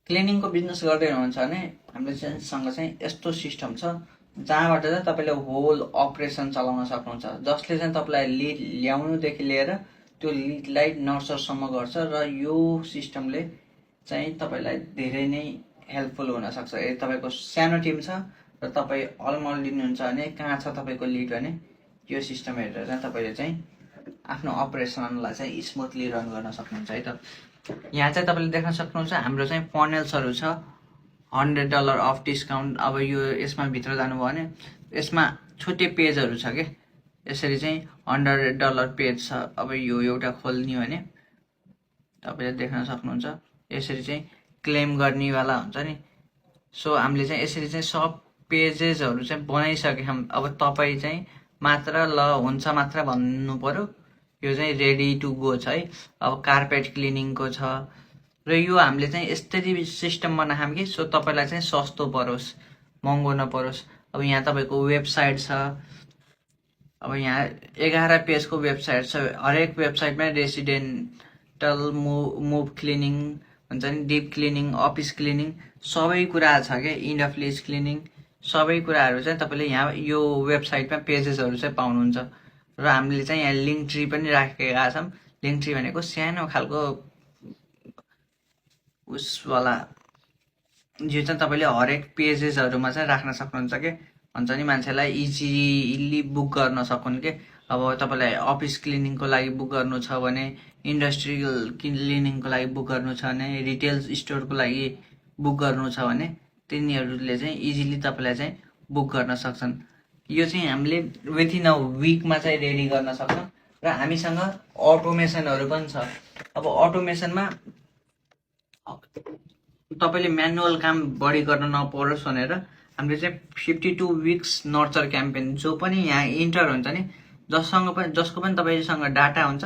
क्लिनिङको business गर्दै हुनुहुन्छ भने हामीले सँग चाहिँ यस्तो सिस्टम छ जहाँबाट चाहिँ तपाईँले होल अपरेसन चलाउन सक्नुहुन्छ, जसले चाहिँ तपाईँलाई लिड ल्याउनुदेखि लिएर त्यो लिडलाई नर्चरसम्म गर्छ। र यो सिस्टमले चाहिँ तपाईँलाई धेरै नै हेल्पफुल हुनसक्छ। यदि तपाईँको सानो टिम छ र तपाईँ अलमल लिनुहुन्छ भने कहाँ छ तपाईँको लिड भने यो सिस्टम हेरेर चाहिँ तपाईँले चाहिँ आफ्नो अपरेसनलाई चाहिँ स्मुथली रन गर्न सक्नुहुन्छ है त। यहाँ चाहिँ तपाईँले देख्न सक्नुहुन्छ हाम्रो चाहिँ फनेल्सहरू छ, $100 अफ डिस्काउन्ट। अब यो यसमा भित्र जानुभयो भने यसमा छुट्टै पेजहरू छ कि, यसरी चाहिँ $100 पेज छ। अब यो एउटा खोल्ने भने तपाईँले देख्न सक्नुहुन्छ यसरी चाहिँ क्लेम गर्नेवाला हुन्छ नि। सो हामीले चाहिँ यसरी चाहिँ सब पेजेसहरू चाहिँ बनाइसक्यौँ। अब तपाईँ चाहिँ मात्र ल हुन्छ मात्र भन्नु पर्यो। यो चाहिँ रेडी टु गो छ है। अब कार्पेट क्लिनिङको छ र यो हामीले चाहिँ यस्तरी सिस्टम बनायौँ कि सो तपाईँलाई चाहिँ सस्तो परोस्, महँगो नपरोस्। अब यहाँ तपाईँको वेबसाइट छ। अब यहाँ 11 पेजको वेबसाइट छ। हरेक वेबसाइटमा रेसिडेन्टल मुभ क्लिनिङ हुन्छ नि, डिप क्लिनिङ, अफिस क्लिनिङ सबै कुरा छ क्या, इन्ड अफ लिज क्लिनिङ सबै कुराहरू चाहिँ तपाईँले यहाँ यो वेबसाइटमा पेजेसहरू चाहिँ पाउनुहुन्छ। र हामीले चाहिँ यहाँ लिङ्क ट्री पनि राखेका छौँ। लिङ्क ट्री भनेको सानो खालको उसवाला यो चाहिँ तपाईँले हरेक पेजेसहरूमा चाहिँ राख्न सक्नुहुन्छ कि, हुन्छ नि मान्छेलाई इजिली बुक गर्न सकुन् कि। अब तपाईँलाई अफिस क्लिनिङको लागि बुक गर्नु छ भने, इन्डस्ट्रियल क्लिनिङको लागि बुक गर्नु छ भने, रिटेल स्टोरको लागि बुक गर्नु छ भने तिनीहरूले चाहिँ इजिली तपाईँलाई चाहिँ बुक गर्न सक्छन्। यो चाहिँ हामीले विथिन अ विकमा चाहिँ रेडी गर्न सक्छौँ। र हामीसँग अटोमेसनहरू पनि छ। अब अटोमेसनमा तपाईँले म्यानुअल काम बढी गर्न नपरोस् भनेर हामीले चाहिँ 52 विक्स नर्चर क्याम्पेन, जो पनि यहाँ इन्टर हुन्छ नि, जसको पनि तपाईँसँग डाटा हुन्छ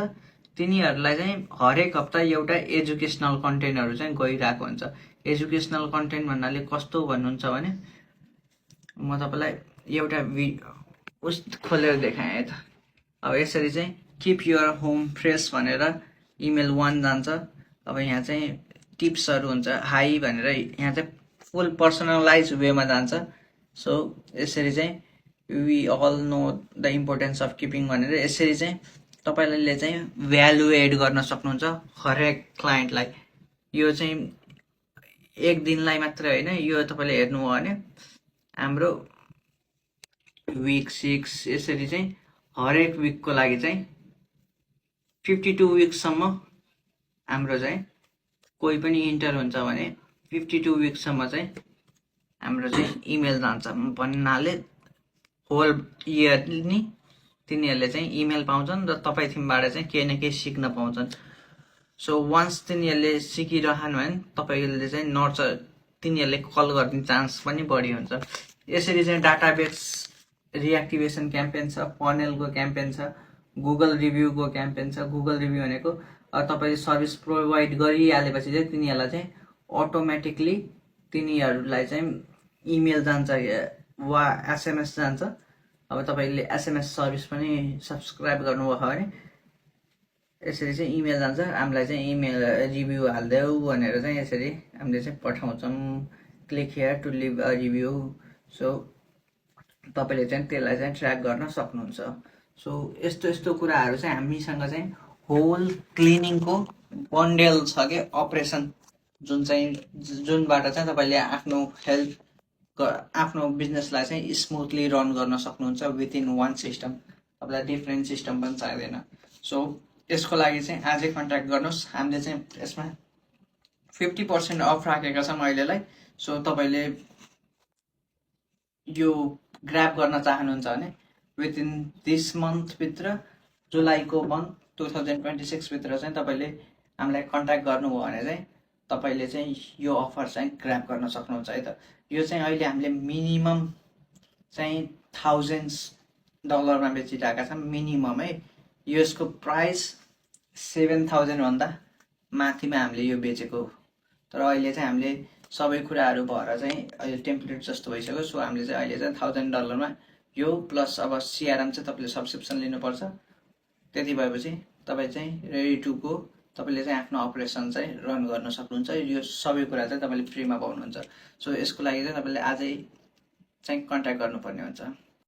तिनीहरूलाई चाहिँ हरेक हप्ता एउटा एजुकेसनल कन्टेन्टहरू चाहिँ गइरहेको हुन्छ। एजुकेसनल कन्टेन्ट भन्नाले कस्तो भन्नुहुन्छ भने म तपाईँलाई एउटा उस खोलेर देखाएँ त। अब यसरी चाहिँ किप युर होम फ्रेस भनेर इमेल 1 जान्छ। अब यहाँ चाहिँ टिप्सहरू हुन्छ हाई भनेर यहाँ चाहिँ फुल पर्सनलाइज वेमा जान्छ। सो यसरी चाहिँ we all know the importance of keeping भनेर यसरी चाहिँ तपाईँले चाहिँ भ्यालु एड गर्न सक्नुहुन्छ हरेक क्लाइन्टलाई। यो चाहिँ एक दिनलाई मात्रै होइन, यो तपाईँले हेर्नुभयो भने हाम्रो विक 6 यसरी चाहिँ हरेक विकको लागि चाहिँ 52 विकसम्म हाम्रो चाहिँ कोही पनि इन्टर हुन्छ भने 52 विकसम्म चाहिँ हाम्रो चाहिँ इमेल जान्छ भन्नाले होल इयर नि तिनीहरूले चाहिँ इमेल पाउँछन् र तपाईँ थिमबाट चाहिँ केही न केही सिक्न पाउँछन्। सो वान्स तिनीहरूले सिकिरहन् भने तपाईँले चाहिँ नर्चर तिनीहरूले कल गर्ने चान्स पनि बढी हुन्छ। यसरी चाहिँ डाटाबेस रिएक्टिभेसन क्याम्पेन छ, फनेलको क्याम्पेन छ, गुगल रिभ्यूको क्याम्पेन छ। गुगल रिभ्यू भनेको तपाईँले सर्भिस प्रोभाइड गरिहालेपछि चाहिँ तिनीहरूलाई चाहिँ अटोमेटिकली तिनीहरूलाई चाहिँ इमेल जान्छ वा एसएमएस जान्छ। अब तपाईँले एसएमएस सर्भिस पनि सब्सक्राइब गर्नुभयो भने यसरी चाहिँ इमेल जान्छ, हामीलाई चाहिँ इमेल रिभ्यू हालिदेऊ भनेर चाहिँ यसरी हामीले चाहिँ पठाउँछौँ, click here to leave a review. So तपाईँले चाहिँ त्यसलाई चाहिँ ट्र्याक गर्न सक्नुहुन्छ। सो यस्तो कुराहरू चाहिँ हामीसँग चाहिँ होल क्लिनिङको बन्डेल छ कि अपरेसन, जुनबाट चाहिँ तपाईँले आफ्नो हेल्थ आफ्नो बिजनेसलाई चाहिँ स्मुथली रन गर्न सक्नुहुन्छ विथिन वान सिस्टम। तपाईँलाई डिफ्रेन्ट सिस्टम पनि चाहिँदैन। सो यसको लागि चाहिँ आजै कन्ट्याक्ट गर्नुहोस्। हामीले चाहिँ यसमा 50% अफ राखेका छौँ अहिलेलाई। सो तपाईँले यो ग्राब गर्न चाहनुहुन्छ भने विथिन दिस मन्थभित्र, जुलाईको मन्थ 2026 भित्र चाहिँ तपाईँले हामीलाई कन्ट्याक्ट गर्नुभयो भने चाहिँ तपाईँले चाहिँ यो अफर चाहिँ ग्राब गर्न सक्नुहुन्छ है त। यो चाहिँ अहिले हामीले मिनिमम चाहिँ $1000 मा बेचिरहेका छौँ मिनिमम है। यसको प्राइस 7000 भन्दा माथिमा हामीले यो बेचेको, तर अहिले चाहिँ हामीले सबै कुराहरू भएर चाहिँ अहिले टेम्प्लेट जस्तो भइसक्यो। सो हामीले चाहिँ अहिले चाहिँ $1000 मा यो प्लस अब सिआरएम चाहिँ तपाईँले सब्सक्रिप्सन लिनुपर्छ। त्यति भएपछि तपाईँ चाहिँ रेडी टु गो तपाईँले चाहिँ आफ्नो अपरेसन चाहिँ रन गर्न सक्नुहुन्छ। यो सबै कुरा चाहिँ तपाईँले फ्रीमा पाउनुहुन्छ। सो यसको लागि चाहिँ तपाईँले आजै चाहिँ कन्ट्याक्ट गर्नुपर्ने हुन्छ।